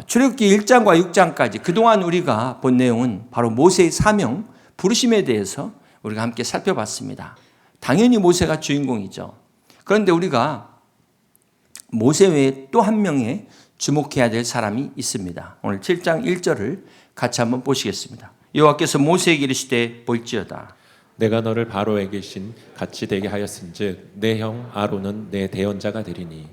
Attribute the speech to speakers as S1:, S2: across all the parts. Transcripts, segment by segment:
S1: 출애굽기 1장과 6장까지 그동안 우리가 본 내용은 바로 모세의 사명, 부르심에 대해서 우리가 함께 살펴봤습니다. 당연히 모세가 주인공이죠. 그런데 우리가 모세 외에 또 한 명의 주목해야 될 사람이 있습니다. 오늘 7장 1절을 같이 한번 보시겠습니다. 여호와께서 모세에게 이르시되 볼지어다.
S2: 내가 너를 바로에게 신 같이 되게 하였은즉 내 형 아론은 내 대언자가 되리니.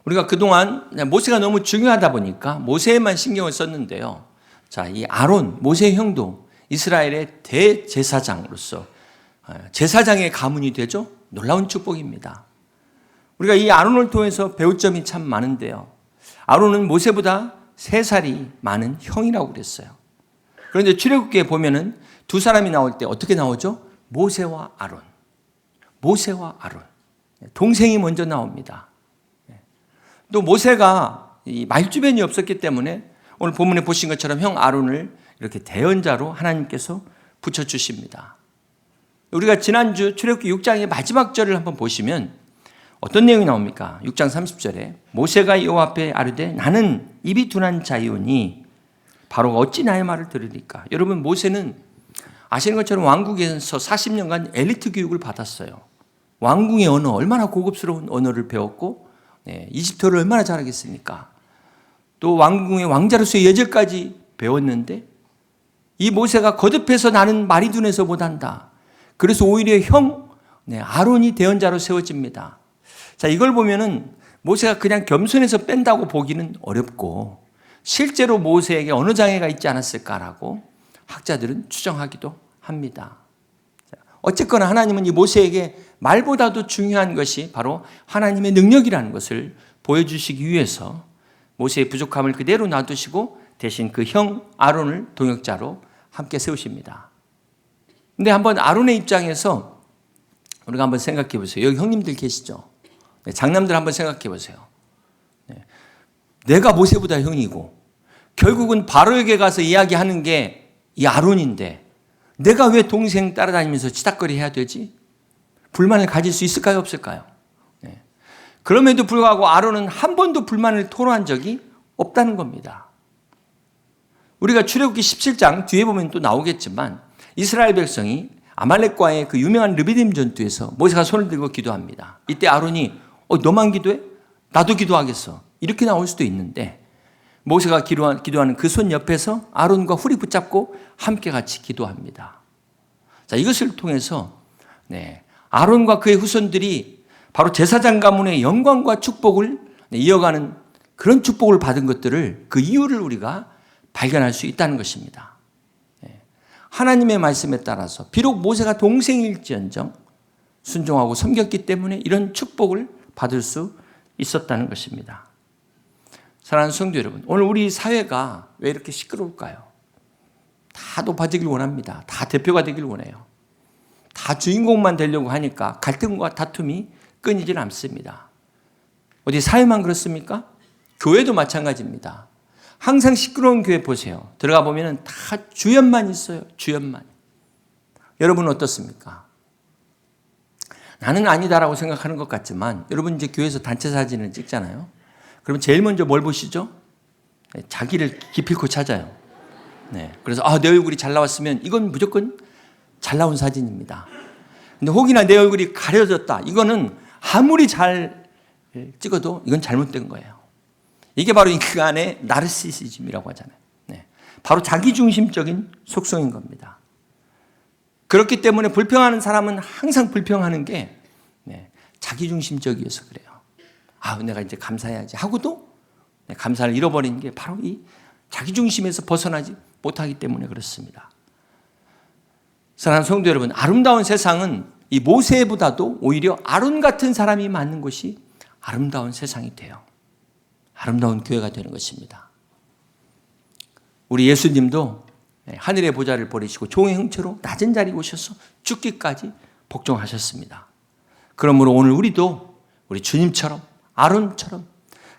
S1: 우리가 그동안 모세가 너무 중요하다 보니까 모세에만 신경을 썼는데요. 자, 이 아론, 모세의 형도 이스라엘의 대제사장으로서 제사장의 가문이 되죠. 놀라운 축복입니다. 우리가 이 아론을 통해서 배울 점이 참 많은데요. 아론은 모세보다 3살이 많은 형이라고 그랬어요. 그런데 출애굽기에 보면은 두 사람이 나올 때 어떻게 나오죠? 모세와 아론. 모세와 아론. 동생이 먼저 나옵니다. 또 모세가 이 말주변이 없었기 때문에 오늘 본문에 보신 것처럼 형 아론을 이렇게 대언자로 하나님께서 붙여주십니다. 우리가 지난주 출애굽기 6장의 마지막 절을 한번 보시면 어떤 내용이 나옵니까? 6장 30절에 모세가 여호와 앞에 아뢰되 나는 입이 둔한 자이오니 바로가 어찌 나의 말을 들으리까? 여러분, 모세는 아시는 것처럼 왕국에서 40년간 엘리트 교육을 받았어요. 왕궁의 언어, 얼마나 고급스러운 언어를 배웠고 이집트어를 얼마나 잘하겠습니까? 또 왕궁의 왕자로서의 예절까지 배웠는데 이 모세가 거듭해서 나는 말이 둔해서 못한다. 그래서 오히려 형 아론이 대언자로 세워집니다. 자, 이걸 보면은 모세가 그냥 겸손해서 뺀다고 보기는 어렵고 실제로 모세에게 어느 장애가 있지 않았을까라고 학자들은 추정하기도 합니다. 어쨌거나 하나님은 이 모세에게 말보다도 중요한 것이 바로 하나님의 능력이라는 것을 보여주시기 위해서 모세의 부족함을 그대로 놔두시고 대신 그 형 아론을 동역자로 함께 세우십니다. 근데 한번 아론의 입장에서 우리가 한번 생각해 보세요. 여기 형님들 계시죠? 장남들 한번 생각해 보세요. 내가 모세보다 형이고 결국은 바로에게 가서 이야기하는 게 이 아론인데 내가 왜 동생 따라다니면서 치닥거리 해야 되지? 불만을 가질 수 있을까요? 없을까요? 그럼에도 불구하고 아론은 한 번도 불만을 토로한 적이 없다는 겁니다. 우리가 출애굽기 17장 뒤에 보면 또 나오겠지만 이스라엘 백성이 아말렉과의 그 유명한 르비딤 전투에서 모세가 손을 들고 기도합니다. 이때 아론이 너만 기도해? 나도 기도하겠어. 이렇게 나올 수도 있는데 모세가 기도하는 그 손 옆에서 아론과 훌이 붙잡고 함께 같이 기도합니다. 자, 이것을 통해서 아론과 그의 후손들이 바로 제사장 가문의 영광과 축복을 이어가는 그런 축복을 받은 것들을 그 이유를 우리가 발견할 수 있다는 것입니다. 하나님의 말씀에 따라서 비록 모세가 동생일지언정 순종하고 섬겼기 때문에 이런 축복을 받을 수 있었다는 것입니다. 사랑하는 성도 여러분, 오늘 우리 사회가 왜 이렇게 시끄러울까요? 다 높아지길 원합니다. 다 대표가 되길 원해요. 다 주인공만 되려고 하니까 갈등과 다툼이 끊이질 않습니다. 어디 사회만 그렇습니까? 교회도 마찬가지입니다. 항상 시끄러운 교회 보세요. 들어가 보면 다 주연만 있어요. 주연만. 여러분은 어떻습니까? 나는 아니다라고 생각하는 것 같지만 여러분 이제 교회에서 단체 사진을 찍잖아요. 그러면 제일 먼저 뭘 보시죠? 자기를 기필코 찾아요. 그래서 내 얼굴이 잘 나왔으면 이건 무조건 잘 나온 사진입니다. 근데 혹이나 내 얼굴이 가려졌다. 이거는 아무리 잘 찍어도 이건 잘못된 거예요. 이게 바로 인간의 나르시시즘이라고 하잖아요. 바로 자기중심적인 속성인 겁니다. 그렇기 때문에 불평하는 사람은 항상 불평하는 게 자기중심적이어서 그래요. 내가 이제 감사해야지 하고도 감사를 잃어버리는 게 바로 이 자기중심에서 벗어나지 못하기 때문에 그렇습니다. 사랑하는 성도 여러분, 아름다운 세상은 이 모세보다도 오히려 아론 같은 사람이 많은 곳이 아름다운 세상이 돼요. 아름다운 교회가 되는 것입니다. 우리 예수님도 하늘의 보좌를 버리시고 종의 형체로 낮은 자리에 오셔서 죽기까지 복종하셨습니다. 그러므로 오늘 우리도 우리 주님처럼 아론처럼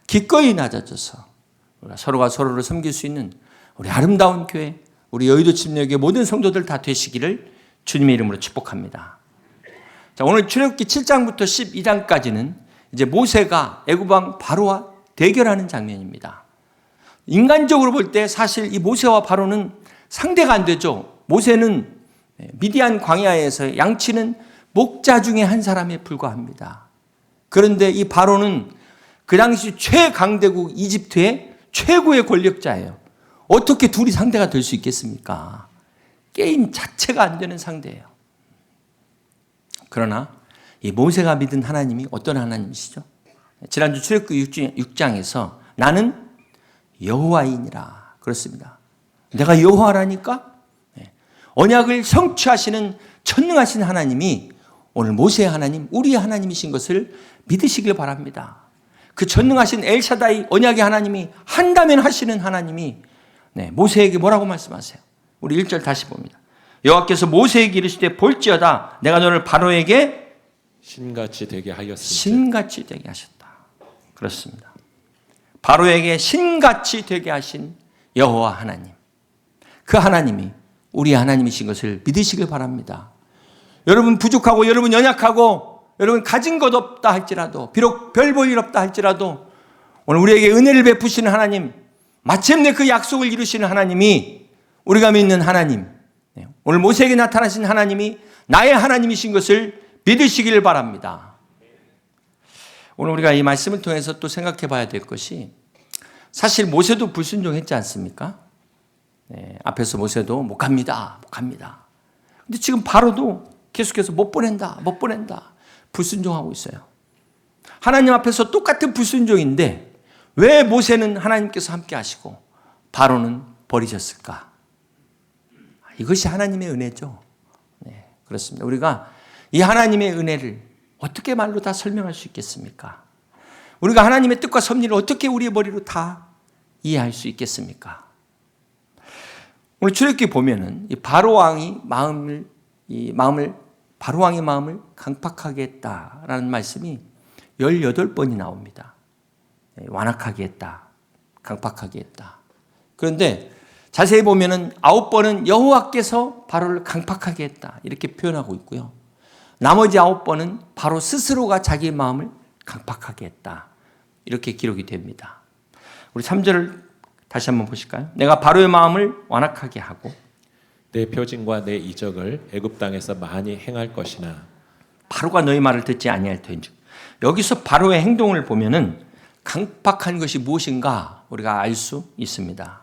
S1: 기꺼이 낮아져서 우리가 서로가 서로를 섬길 수 있는 우리 아름다운 교회, 우리 여의도 침례교회 모든 성도들 다 되시기를 주님의 이름으로 축복합니다. 자, 오늘 출애굽기 7장부터 12장까지는 이제 모세가 애굽 왕 바로와 대결하는 장면입니다. 인간적으로 볼 때 사실 이 모세와 바로는 상대가 안 되죠. 모세는 미디안 광야에서 양치는 목자 중에 한 사람에 불과합니다. 그런데 이 바로는 그 당시 최강대국 이집트의 최고의 권력자예요. 어떻게 둘이 상대가 될 수 있겠습니까? 게임 자체가 안 되는 상대예요. 그러나 이 모세가 믿은 하나님이 어떤 하나님이시죠? 지난주 출애굽기 6장에서 나는 여호와이니라 그렇습니다. 내가 여호와라니까? 언약을 성취하시는 전능하신 하나님이 오늘 모세의 하나님, 우리의 하나님이신 것을 믿으시길 바랍니다. 그 전능하신 엘샤다이 언약의 하나님이 한다면 하시는 하나님이 모세에게 뭐라고 말씀하세요? 우리 1절 다시 봅니다. 여호와께서 모세에게 이르시되 볼지어다 내가 너를 바로에게
S2: 신같이 되게 하였으니
S1: 신같이 되게 하셨다. 그렇습니다. 바로에게 신같이 되게 하신 여호와 하나님. 그 하나님이 우리 하나님이신 것을 믿으시길 바랍니다. 여러분 부족하고 여러분 연약하고 여러분 가진 것 없다 할지라도 비록 별 볼 일 없다 할지라도 오늘 우리에게 은혜를 베푸시는 하나님, 마침내 그 약속을 이루시는 하나님이 우리가 믿는 하나님, 오늘 모세에게 나타나신 하나님이 나의 하나님이신 것을 믿으시길 바랍니다. 오늘 우리가 이 말씀을 통해서 또 생각해 봐야 될 것이 사실 모세도 불순종했지 않습니까? 앞에서 모세도 못 갑니다. 근데 지금 바로도 계속해서 못 보낸다. 불순종하고 있어요. 하나님 앞에서 똑같은 불순종인데 왜 모세는 하나님께서 함께 하시고 바로는 버리셨을까? 이것이 하나님의 은혜죠. 그렇습니다. 우리가 이 하나님의 은혜를 어떻게 말로 다 설명할 수 있겠습니까? 우리가 하나님의 뜻과 섭리를 어떻게 우리의 머리로 다 이해할 수 있겠습니까? 오늘 출애굽기 보면은 이 바로 왕이 바로 왕의 마음을 강팍하게 했다라는 말씀이 18번이 나옵니다. 완악하게 했다. 강팍하게 했다. 그런데 자세히 보면은 9번은 여호와께서 바로를 강팍하게 했다. 이렇게 표현하고 있고요. 나머지 9번은 바로 스스로가 자기의 마음을 강팍하게 했다. 이렇게 기록이 됩니다. 우리 3절을 다시 한번 보실까요? 내가 바로의 마음을 완악하게 하고
S2: 내 표징과 내 이적을 애굽 땅에서 많이 행할 것이나
S1: 바로가 너희 말을 듣지 아니할 터인즉. 여기서 바로의 행동을 보면은 강팍한 것이 무엇인가 우리가 알 수 있습니다.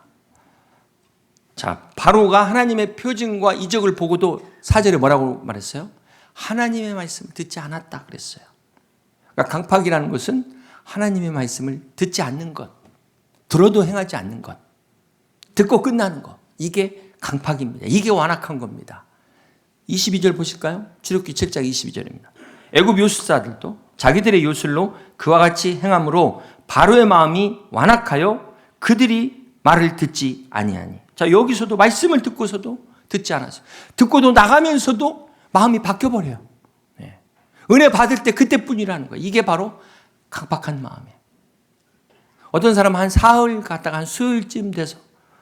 S1: 자, 바로가 하나님의 표징과 이적을 보고도 4절에 뭐라고 말했어요? 하나님의 말씀을 듣지 않았다 그랬어요. 그러니까 강팍이라는 것은 하나님의 말씀을 듣지 않는 것, 들어도 행하지 않는 것, 듣고 끝나는 것, 이게 강팍입니다. 이게 완악한 겁니다. 22절 보실까요? 출애굽기 7장 22절입니다. 애굽 요술사들도 자기들의 요술로 그와 같이 행함으로 바로의 마음이 완악하여 그들이 말을 듣지 아니하니. 자, 여기서도 말씀을 듣고서도 듣지 않았어요. 듣고도 나가면서도 마음이 바뀌어버려요. 은혜 받을 때 그때뿐이라는 거예요. 이게 바로 강팍한 마음이에요. 어떤 사람은 한 사흘 갔다가 한 수요일쯤 돼서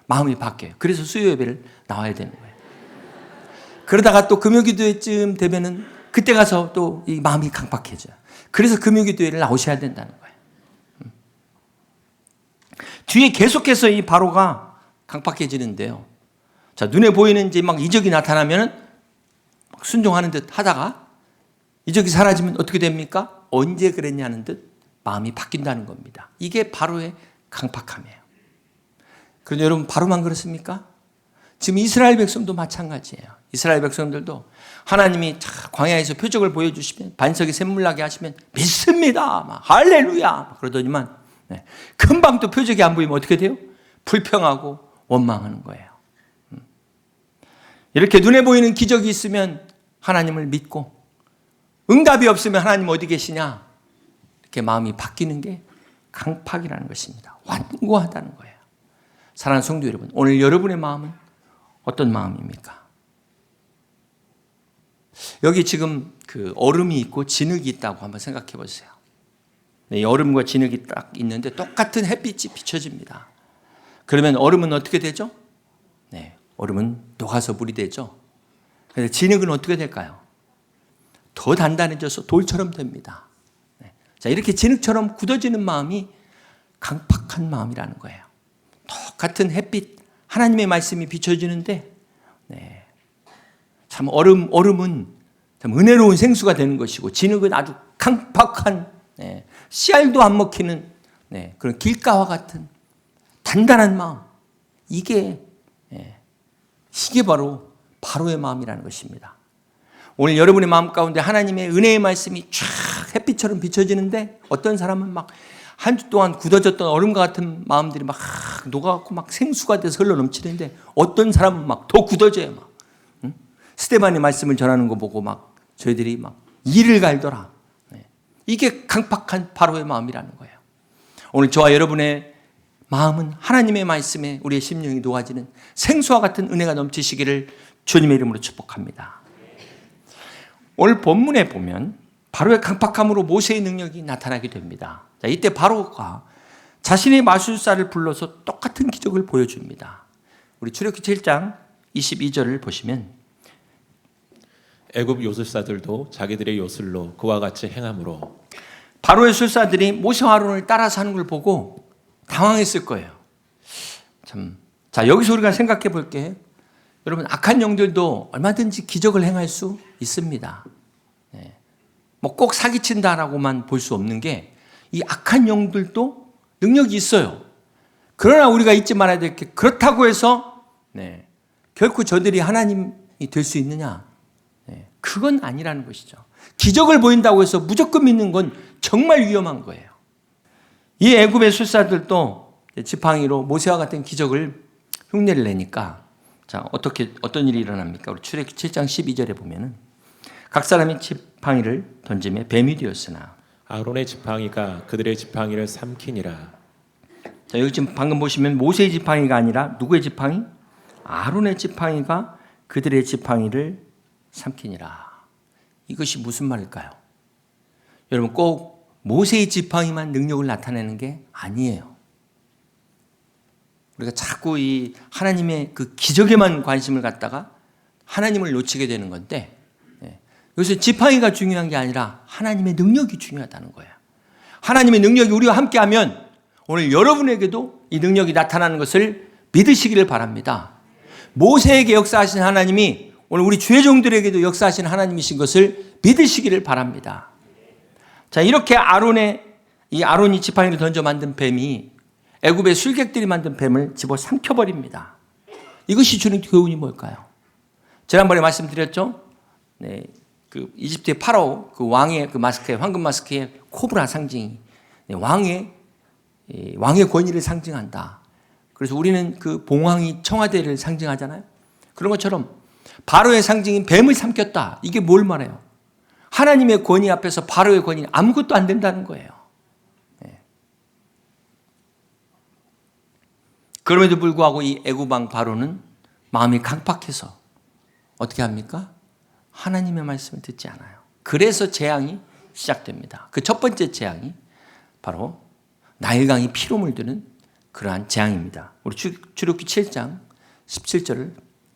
S1: 마음이 바뀌어요. 그래서 수요 예배를 나와야 되는 거예요. 그러다가 또 금요기도회쯤 되면은 그때 가서 또 이 마음이 강팍해져요. 그래서 금요기도회를 나오셔야 된다는 거예요. 뒤에 계속해서 이 바로가 강팍해지는데요. 자, 눈에 보이는 이제 막 이적이 나타나면은 막 순종하는 듯 하다가 이적이 사라지면 어떻게 됩니까? 언제 그랬냐는 듯 마음이 바뀐다는 겁니다. 이게 바로의 강팍함이에요. 그런데 여러분 바로만 그렇습니까? 지금 이스라엘 백성도 마찬가지예요. 이스라엘 백성들도 하나님이 광야에서 표적을 보여주시면 반석이 샘물 나게 하시면 믿습니다. 막 할렐루야 막 그러더니만 금방 또 표적이 안 보이면 어떻게 돼요? 불평하고 원망하는 거예요. 이렇게 눈에 보이는 기적이 있으면 하나님을 믿고 응답이 없으면 하나님 어디 계시냐? 이렇게 마음이 바뀌는 게 강팍이라는 것입니다. 완고하다는 거예요. 사랑하는 성도 여러분, 오늘 여러분의 마음은 어떤 마음입니까? 여기 지금 그 얼음이 있고 진흙이 있다고 한번 생각해 보세요. 이 얼음과 진흙이 딱 있는데 똑같은 햇빛이 비춰집니다. 그러면 얼음은 어떻게 되죠? 얼음은 녹아서 물이 되죠. 그런데 진흙은 어떻게 될까요? 더 단단해져서 돌처럼 됩니다. 자, 이렇게 진흙처럼 굳어지는 마음이 강팍한 마음이라는 거예요. 같은 햇빛, 하나님의 말씀이 비춰지는데, 참 얼음은 참 은혜로운 생수가 되는 것이고, 진흙은 아주 강팍한, 씨알도 안 먹히는 그런 길가와 같은 단단한 마음. 이게 바로 바로의 마음이라는 것입니다. 오늘 여러분의 마음 가운데 하나님의 은혜의 말씀이 쫙 햇빛처럼 비춰지는데, 어떤 사람은 막 한 주 동안 굳어졌던 얼음과 같은 마음들이 막 녹아갖고 막 생수가 돼서 흘러 넘치는데, 어떤 사람은 막 더 굳어져요. 막 스데반의 말씀을 전하는 거 보고 막 저희들이 막 이를 갈더라. 이게 강팍한 바로의 마음이라는 거예요. 오늘 저와 여러분의 마음은 하나님의 말씀에 우리의 심령이 녹아지는 생수와 같은 은혜가 넘치시기를 주님의 이름으로 축복합니다. 오늘 본문에 보면 바로의 강팍함으로 모세의 능력이 나타나게 됩니다. 자, 이때 바로가 자신의 마술사를 불러서 똑같은 기적을 보여줍니다. 우리 출애굽기 7장 22절을 보시면,
S2: 애굽 요술사들도 자기들의 요술로 그와 같이 행함으로.
S1: 바로의 술사들이 모세와 아론을 따라서 하는 걸 보고 당황했을 거예요. 자, 여기서 우리가 생각해 볼게. 여러분, 악한 영들도 얼마든지 기적을 행할 수 있습니다. 뭐 꼭 사기친다라고만 볼 수 없는 게, 이 악한 영들도 능력이 있어요. 그러나 우리가 잊지 말아야 될 게, 그렇다고 해서 결코 저들이 하나님이 될 수 있느냐? 그건 아니라는 것이죠. 기적을 보인다고 해서 무조건 믿는 건 정말 위험한 거예요. 이 애굽의 술사들도 지팡이로 모세와 같은 기적을 흉내를 내니까, 자, 어떤 일이 일어납니까? 우리 출애굽기 7장 12절에 보면은, 각 사람이 지팡이를 던짐에 뱀이 되었으나
S2: 아론의 지팡이가 그들의 지팡이를 삼키니라.
S1: 자, 여기 지금 방금 보시면 모세의 지팡이가 아니라 누구의 지팡이? 아론의 지팡이가 그들의 지팡이를 삼키니라. 이것이 무슨 말일까요? 여러분, 꼭 모세의 지팡이만 능력을 나타내는 게 아니에요. 우리가 자꾸 이 하나님의 그 기적에만 관심을 갖다가 하나님을 놓치게 되는 건데, 여기서 지팡이가 중요한 게 아니라 하나님의 능력이 중요하다는 거예요. 하나님의 능력이 우리와 함께하면 오늘 여러분에게도 이 능력이 나타나는 것을 믿으시기를 바랍니다. 모세에게 역사하신 하나님이 오늘 우리 주의 종들에게도 역사하신 하나님이신 것을 믿으시기를 바랍니다. 자, 이렇게 아론이 지팡이를 던져 만든 뱀이 애굽의 술객들이 만든 뱀을 집어 삼켜버립니다. 이것이 주는 교훈이 뭘까요? 지난번에 말씀드렸죠? 그 이집트의 파라오 그 왕의 그 마스크에, 황금 마스크에 코브라 상징이 왕의 권위를 상징한다. 그래서 우리는 그 봉황이 청와대를 상징하잖아요. 그런 것처럼 바로의 상징인 뱀을 삼켰다. 이게 뭘 말해요? 하나님의 권위 앞에서 바로의 권위는 아무것도 안 된다는 거예요. 그럼에도 불구하고 이 애굽 왕 바로는 마음이 강팍해서 어떻게 합니까? 하나님의 말씀을 듣지 않아요. 그래서 재앙이 시작됩니다. 그 첫 번째 재앙이 바로 나일강이 피로 물드는 그러한 재앙입니다. 우리 출애굽기 7장 17절을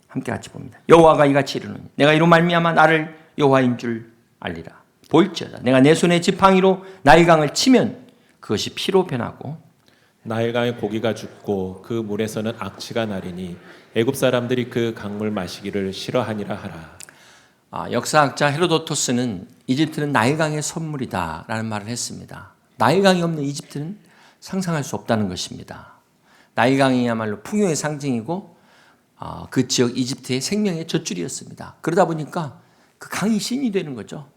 S1: 함께 같이 봅니다. 여호와가 이같이 이르노니 내가 이로 말미암아 나를 여호와인 줄 알리라. 볼지어다 내가 내 손에 지팡이로 나일강을 치면 그것이 피로 변하고
S2: 나일강의 고기가 죽고 그 물에서는 악취가 나리니 애굽 사람들이 그 강물 마시기를 싫어하니라 하라.
S1: 역사학자 헤로도토스는 이집트는 나일강의 선물이다라는 말을 했습니다. 나일강이 없는 이집트는 상상할 수 없다는 것입니다. 나일강이야말로 풍요의 상징이고 그 지역 이집트의 생명의 젖줄이었습니다. 그러다 보니까 그 강이 신이 되는 거죠.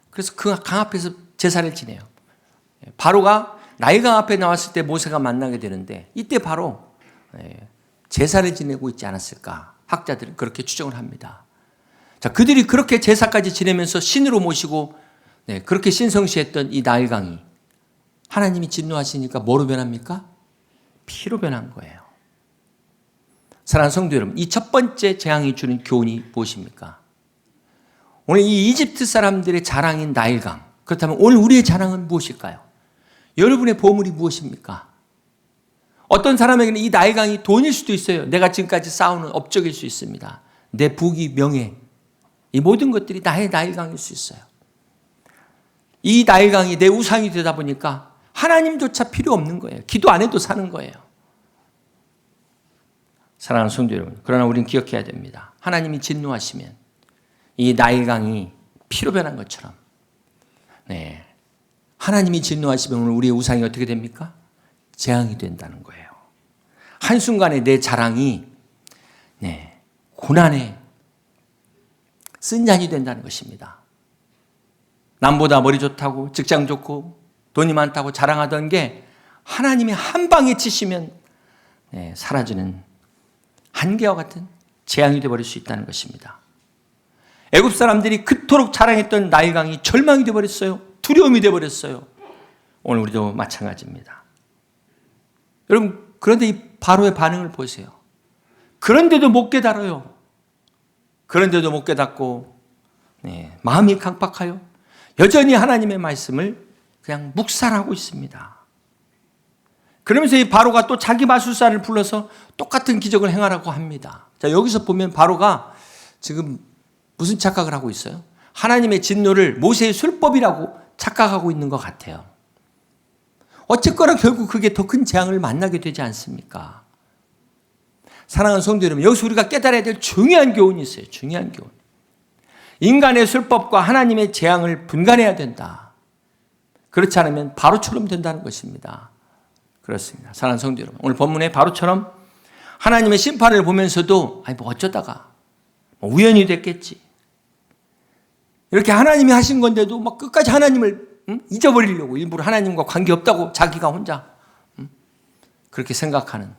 S1: 그래서 그 강 앞에서 제사를 지내요. 바로가 나일강 앞에 나왔을 때 모세가 만나게 되는데 이때 바로 제사를 지내고 있지 않았을까? 학자들은 그렇게 추정을 합니다. 자, 그들이 그렇게 제사까지 지내면서 신으로 모시고 그렇게 신성시했던 이 나일강이 하나님이 진노하시니까 뭐로 변합니까? 피로 변한 거예요. 사랑하는 성도 여러분, 이 첫 번째 재앙이 주는 교훈이 무엇입니까? 오늘 이 이집트 사람들의 자랑인 나일강, 그렇다면 오늘 우리의 자랑은 무엇일까요? 여러분의 보물이 무엇입니까? 어떤 사람에게는 이 나일강이 돈일 수도 있어요. 내가 지금까지 쌓아놓은 업적일 수 있습니다. 내 부귀, 명예, 이 모든 것들이 나의 나일강일 수 있어요. 이 나일강이 내 우상이 되다 보니까 하나님조차 필요 없는 거예요. 기도 안 해도 사는 거예요. 사랑하는 성도 여러분, 그러나 우리는 기억해야 됩니다. 하나님이 진노하시면 이 나일강이 피로 변한 것처럼, 네, 하나님이 진노하시면 오늘 우리의 우상이 어떻게 됩니까? 재앙이 된다는 거예요. 한순간에 내 자랑이, 네, 고난의 쓴잔이 된다는 것입니다. 남보다 머리 좋다고, 직장 좋고, 돈이 많다고 자랑하던 게 하나님이 한 방에 치시면, 네, 사라지는 한계와 같은 재앙이 되어버릴 수 있다는 것입니다. 애굽 사람들이 그토록 자랑했던 나일강이 절망이 되어버렸어요. 두려움이 되어버렸어요. 오늘 우리도 마찬가지입니다. 여러분, 그런데 이 바로의 반응을 보세요. 그런데도 못 깨달아요. 그런데도 못 깨닫고, 네, 마음이 강팍하여 여전히 하나님의 말씀을 그냥 묵살하고 있습니다. 그러면서 이 바로가 또 자기 마술사를 불러서 똑같은 기적을 행하라고 합니다. 자, 여기서 보면 바로가 지금 무슨 착각을 하고 있어요? 하나님의 진노를 모세의 술법이라고 착각하고 있는 것 같아요. 어쨌거나 결국 그게 더 큰 재앙을 만나게 되지 않습니까? 사랑하는 성도 여러분, 여기서 우리가 깨달아야 될 중요한 교훈이 있어요. 중요한 교훈. 인간의 술법과 하나님의 재앙을 분간해야 된다. 그렇지 않으면 바로처럼 된다는 것입니다. 그렇습니다. 사랑하는 성도 여러분, 오늘 본문에 바로처럼 하나님의 심판을 보면서도 뭐 어쩌다가 우연히 됐겠지, 이렇게 하나님이 하신 건데도 막 끝까지 하나님을 잊어버리려고 일부러 하나님과 관계없다고 자기가 혼자 그렇게 생각하는,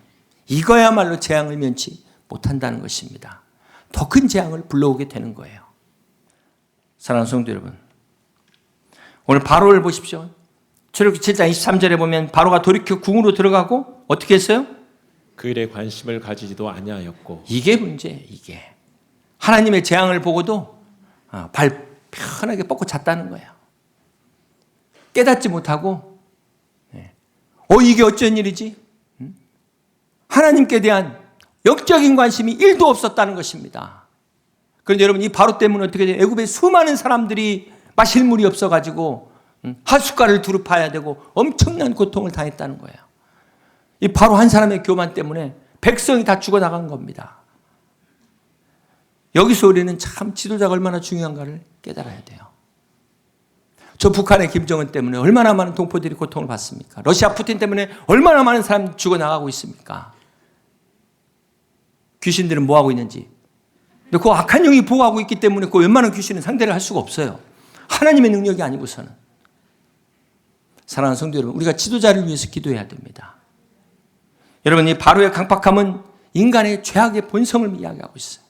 S1: 이거야말로 재앙을 면치 못한다는 것입니다. 더 큰 재앙을 불러오게 되는 거예요. 사랑하는 성도 여러분, 오늘 바로를 보십시오. 출애굽기 7장 23절에 보면 바로가 돌이켜 궁으로 들어가고 어떻게 했어요?
S2: 그 일에 관심을 가지지도 아니하였고.
S1: 이게 문제예요. 이게 하나님의 재앙을 보고도 발 편하게 뻗고 잤다는 거예요. 깨닫지 못하고, 이게 어쩐 일이지? 하나님께 대한 영적인 관심이 1도 없었다는 것입니다. 그런데 여러분, 이 바로 때문에 어떻게 돼요? 애굽에 수많은 사람들이 마실 물이 없어가지고 하숫가를 두루 파야 되고 엄청난 고통을 당했다는 거예요. 이 바로 한 사람의 교만 때문에 백성이 다 죽어나간 겁니다. 여기서 우리는 참 지도자가 얼마나 중요한가를 깨달아야 돼요. 저 북한의 김정은 때문에 얼마나 많은 동포들이 고통을 받습니까? 러시아 푸틴 때문에 얼마나 많은 사람이 죽어나가고 있습니까? 귀신들은 뭐하고 있는지. 근데 그 악한 영이 보호하고 있기 때문에 그 웬만한 귀신은 상대를 할 수가 없어요. 하나님의 능력이 아니고서는. 사랑하는 성도 여러분, 우리가 지도자를 위해서 기도해야 됩니다. 여러분, 이 바로의 강팍함은 인간의 죄악의 본성을 이야기하고 있어요.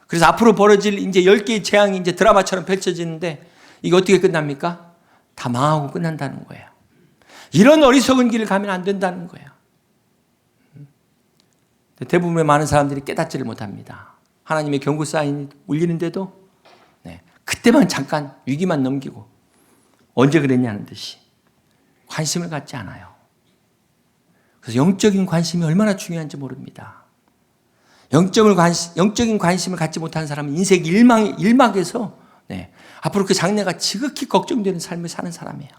S1: 그래서 앞으로 벌어질 이제 10개의 재앙이 이제 드라마처럼 펼쳐지는데 이게 어떻게 끝납니까? 다 망하고 끝난다는 거예요. 이런 어리석은 길을 가면 안 된다는 거예요. 대부분의 많은 사람들이 깨닫지를 못합니다. 하나님의 경고 사인이 울리는데도 그때만 잠깐 위기만 넘기고 언제 그랬냐는 듯이 관심을 갖지 않아요. 그래서 영적인 관심이 얼마나 중요한지 모릅니다. 영적인 관심을 갖지 못한 사람은 인생 일막에서 앞으로 그 장래가 지극히 걱정되는 삶을 사는 사람이에요.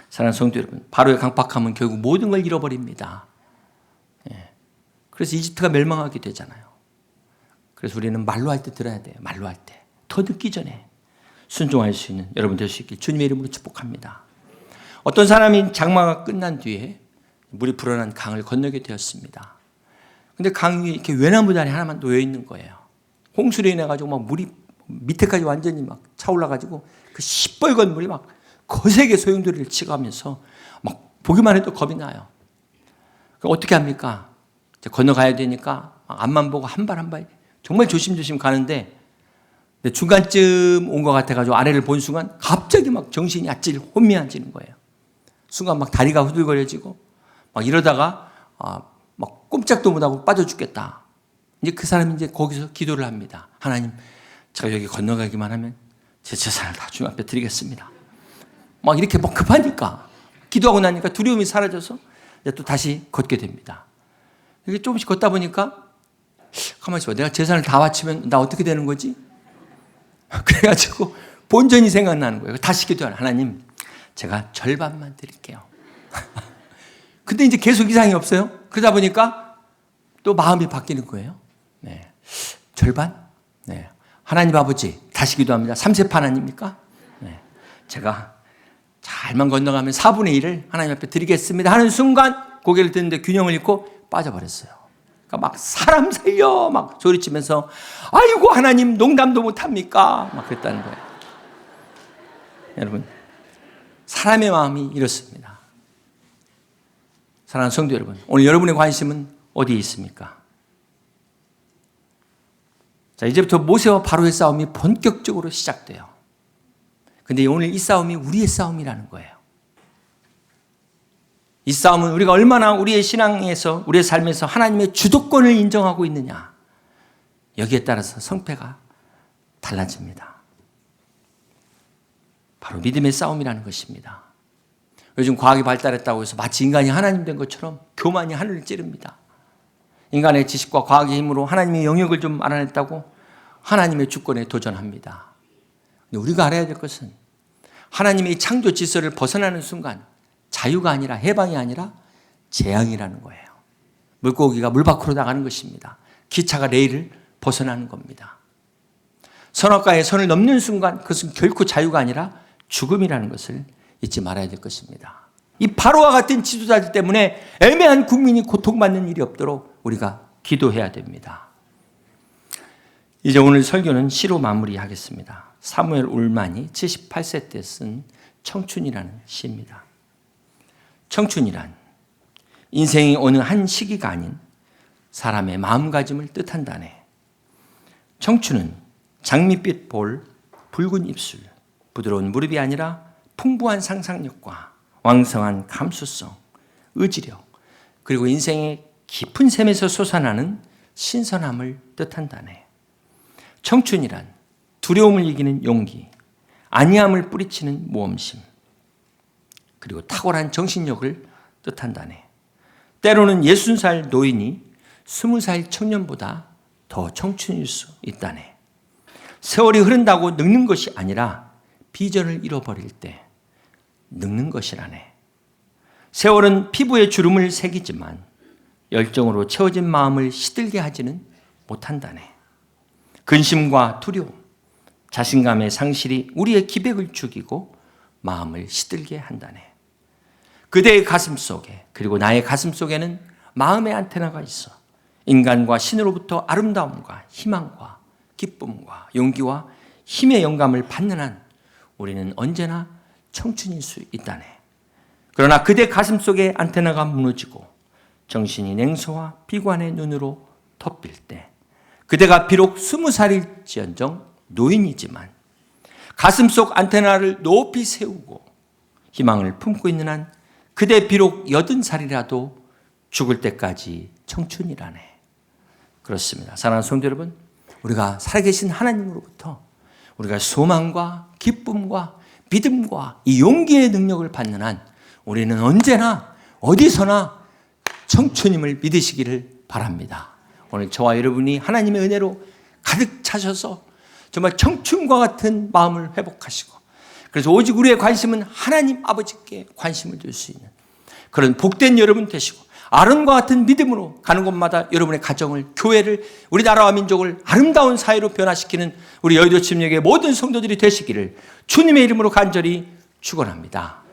S1: 사랑하는 성도 여러분, 바로의 강팍함은 결국 모든 걸 잃어버립니다. 그래서 이집트가 멸망하게 되잖아요. 그래서 우리는 말로 할 때 들어야 돼요. 말로 할 때. 더 듣기 전에 순종할 수 있는 여러분 될 수 있길 주님의 이름으로 축복합니다. 어떤 사람이 장마가 끝난 뒤에 물이 불어난 강을 건너게 되었습니다. 근데 강 위에 이렇게 외나무 다리 하나만 놓여 있는 거예요. 홍수로 인해 가지고 막 물이 밑에까지 완전히 막 차올라 가지고 그 시뻘건 물이 막 거세게 소용돌이를 치고 하면서 막 보기만 해도 겁이 나요. 그럼 어떻게 합니까? 이제 건너가야 되니까 앞만 보고 한 발 한 발 정말 조심조심 가는데 중간쯤 온 것 같아가지고 아래를 본 순간 갑자기 막 정신이 아찔 혼미해지는 거예요. 순간 막 다리가 후들거려지고 막 이러다가 막 꼼짝도 못하고 빠져 죽겠다. 이제 그 사람이 이제 거기서 기도를 합니다. 하나님, 제가 여기 건너가기만 하면 제 재산을 다 주님 앞에 드리겠습니다. 막 이렇게 막 급하니까 기도하고 나니까 두려움이 사라져서 이제 또 다시 걷게 됩니다. 이렇게 조금씩 걷다 보니까 가만히 있어 봐. 내가 재산을 다 바치면 나 어떻게 되는 거지? 그래가지고 본전이 생각나는 거예요. 다시 기도하라. 하나님, 제가 절반만 드릴게요. 근데 이제 계속 이상이 없어요. 그러다 보니까 또 마음이 바뀌는 거예요. 네. 절반? 네. 하나님 아버지, 다시 기도합니다. 3세파 하나님입니까? 네. 제가 잘만 건너가면 4분의 1을 하나님 앞에 드리겠습니다 하는 순간 고개를 드는데 균형을 잃고 빠져버렸어요. 그러니까 막 사람 살려 막 소리치면서 아이고 하나님 농담도 못합니까? 막 그랬다는 거예요. 여러분, 사람의 마음이 이렇습니다. 사랑하는 성도 여러분, 오늘 여러분의 관심은 어디에 있습니까? 자, 이제부터 모세와 바로의 싸움이 본격적으로 시작돼요. 근데 오늘 이 싸움이 우리의 싸움이라는 거예요. 이 싸움은 우리가 얼마나 우리의 신앙에서, 우리의 삶에서 하나님의 주도권을 인정하고 있느냐, 여기에 따라서 성패가 달라집니다. 바로 믿음의 싸움이라는 것입니다. 요즘 과학이 발달했다고 해서 마치 인간이 하나님 된 것처럼 교만이 하늘을 찌릅니다. 인간의 지식과 과학의 힘으로 하나님의 영역을 좀 알아냈다고 하나님의 주권에 도전합니다. 근데 우리가 알아야 될 것은 하나님의 창조 질서를 벗어나는 순간 자유가 아니라, 해방이 아니라 재앙이라는 거예요. 물고기가 물 밖으로 나가는 것입니다. 기차가 레일을 벗어나는 겁니다. 선악과의 선을 넘는 순간 그것은 결코 자유가 아니라 죽음이라는 것을 잊지 말아야 될 것입니다. 이 바로와 같은 지도자들 때문에 애매한 국민이 고통받는 일이 없도록 우리가 기도해야 됩니다. 이제 오늘 설교는 시로 마무리하겠습니다. 사무엘 울만이 78세 때 쓴 청춘이라는 시입니다. 청춘이란 인생이 어느 한 시기가 아닌 사람의 마음가짐을 뜻한다네. 청춘은 장밋빛 볼, 붉은 입술, 부드러운 무릎이 아니라 풍부한 상상력과 왕성한 감수성, 의지력, 그리고 인생의 깊은 샘에서 솟아나는 신선함을 뜻한다네. 청춘이란 두려움을 이기는 용기, 안이함을 뿌리치는 모험심, 그리고 탁월한 정신력을 뜻한다네. 때로는 60살 노인이 20살 청년보다 더 청춘일 수 있다네. 세월이 흐른다고 늙는 것이 아니라 비전을 잃어버릴 때 늙는 것이라네. 세월은 피부에 주름을 새기지만 열정으로 채워진 마음을 시들게 하지는 못한다네. 근심과 두려움, 자신감의 상실이 우리의 기백을 죽이고 마음을 시들게 한다네. 그대의 가슴 속에, 그리고 나의 가슴 속에는 마음의 안테나가 있어 인간과 신으로부터 아름다움과 희망과 기쁨과 용기와 힘의 영감을 받는 한 우리는 언제나 청춘일 수 있다네. 그러나 그대 가슴 속의 안테나가 무너지고 정신이 냉소와 비관의 눈으로 덮일 때, 그대가 비록 20살일지언정 노인이지만 가슴 속 안테나를 높이 세우고 희망을 품고 있는 한 그대 비록 80살이라도 죽을 때까지 청춘이라네. 그렇습니다. 사랑하는 성도 여러분, 우리가 살아계신 하나님으로부터 우리가 소망과 기쁨과 믿음과 이 용기의 능력을 받는 한 우리는 언제나 어디서나 청춘임을 믿으시기를 바랍니다. 오늘 저와 여러분이 하나님의 은혜로 가득 차셔서 정말 청춘과 같은 마음을 회복하시고, 그래서 오직 우리의 관심은 하나님 아버지께 관심을 둘 수 있는 그런 복된 여러분 되시고, 아론과 같은 믿음으로 가는 곳마다 여러분의 가정을, 교회를, 우리나라와 민족을 아름다운 사회로 변화시키는 우리 여의도 침략의 모든 성도들이 되시기를 주님의 이름으로 간절히 축원합니다.